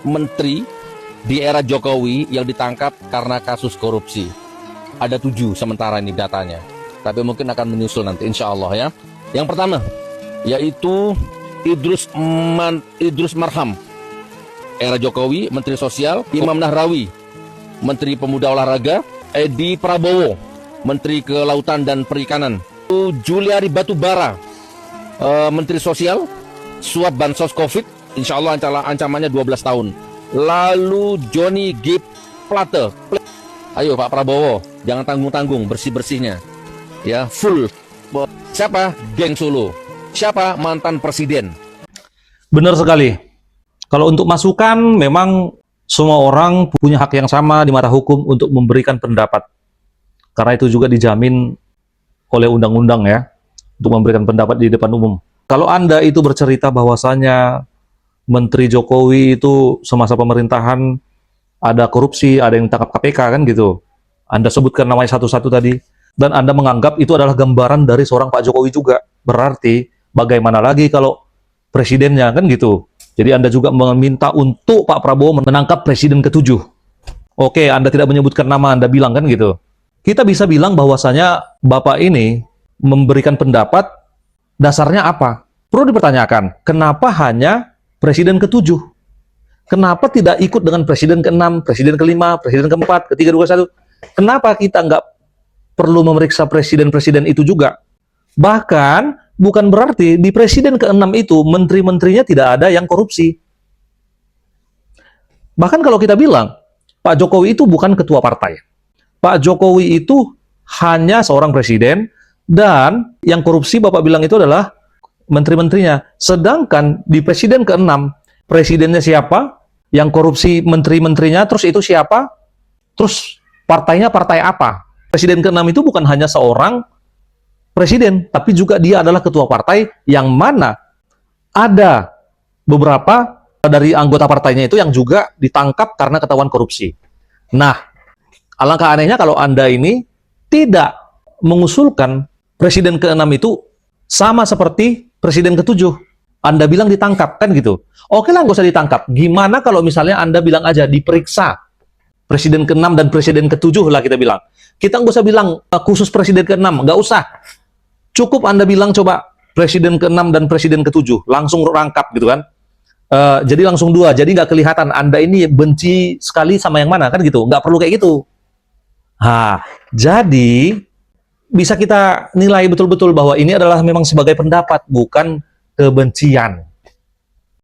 menteri di era Jokowi yang ditangkap karena kasus korupsi. Ada 7 sementara ini datanya. Tapi mungkin akan menyusul nanti insya Allah ya. Yang pertama yaitu Idrus Marham, era Jokowi, Menteri Sosial. Imam Nahrawi, Menteri Pemuda Olahraga. Edi Prabowo, Menteri Kelautan dan Perikanan. Juliari Batubara, Menteri Sosial, suap bansos COVID, insya Allah ancamannya 12 tahun. Lalu Johnny G. Plate. Ayo Pak Prabowo, jangan tanggung-tanggung bersih-bersihnya. Ya, full. Siapa? Geng Solo. Siapa? Mantan presiden. Benar sekali. Kalau untuk masukan, memang semua orang punya hak yang sama di mata hukum untuk memberikan pendapat. Karena itu juga dijamin oleh undang-undang ya, untuk memberikan pendapat di depan umum. Kalau Anda itu bercerita bahwasanya Menteri Jokowi itu semasa pemerintahan ada korupsi, ada yang ditangkap KPK kan gitu. Anda sebutkan namanya satu-satu tadi, dan Anda menganggap itu adalah gambaran dari seorang Pak Jokowi juga. Berarti bagaimana lagi kalau presidennya kan gitu. Jadi Anda juga meminta untuk Pak Prabowo menangkap presiden ke-7. Oke, Anda tidak menyebutkan nama, Anda bilang kan gitu. Kita bisa bilang bahwasanya Bapak ini memberikan pendapat dasarnya apa? Perlu dipertanyakan, kenapa hanya presiden ke-7? Kenapa tidak ikut dengan presiden ke-6, presiden ke-5, presiden ke-4, ke-3, 2, 1? Kenapa kita nggak perlu memeriksa presiden-presiden itu juga? Bahkan, bukan berarti di presiden ke-6 itu, menteri-menterinya tidak ada yang korupsi. Bahkan kalau kita bilang, Pak Jokowi itu bukan ketua partai. Pak Jokowi itu hanya seorang presiden, dan yang korupsi Bapak bilang itu adalah menteri-menterinya. Sedangkan di presiden ke-6, presidennya siapa? Yang korupsi menteri-menterinya, terus itu siapa? Terus partainya partai apa? Presiden ke-6 itu bukan hanya seorang presiden, tapi juga dia adalah ketua partai yang mana ada beberapa dari anggota partainya itu yang juga ditangkap karena ketahuan korupsi. Nah, alangkah anehnya kalau Anda ini tidak mengusulkan presiden ke-6 itu sama seperti presiden ke-7. Anda bilang ditangkap, kan gitu. Oke lah, nggak usah ditangkap. Gimana kalau misalnya Anda bilang aja diperiksa presiden ke-6 dan presiden ke-7 lah kita bilang. Kita nggak usah bilang khusus presiden ke-6, nggak usah. Cukup Anda bilang coba presiden ke-6 dan presiden ke-7, langsung rangkap gitu kan. Jadi langsung 2, jadi nggak kelihatan Anda ini benci sekali sama yang mana, kan gitu. Nggak perlu kayak gitu. Jadi bisa kita nilai betul-betul bahwa ini adalah memang sebagai pendapat, bukan kebencian.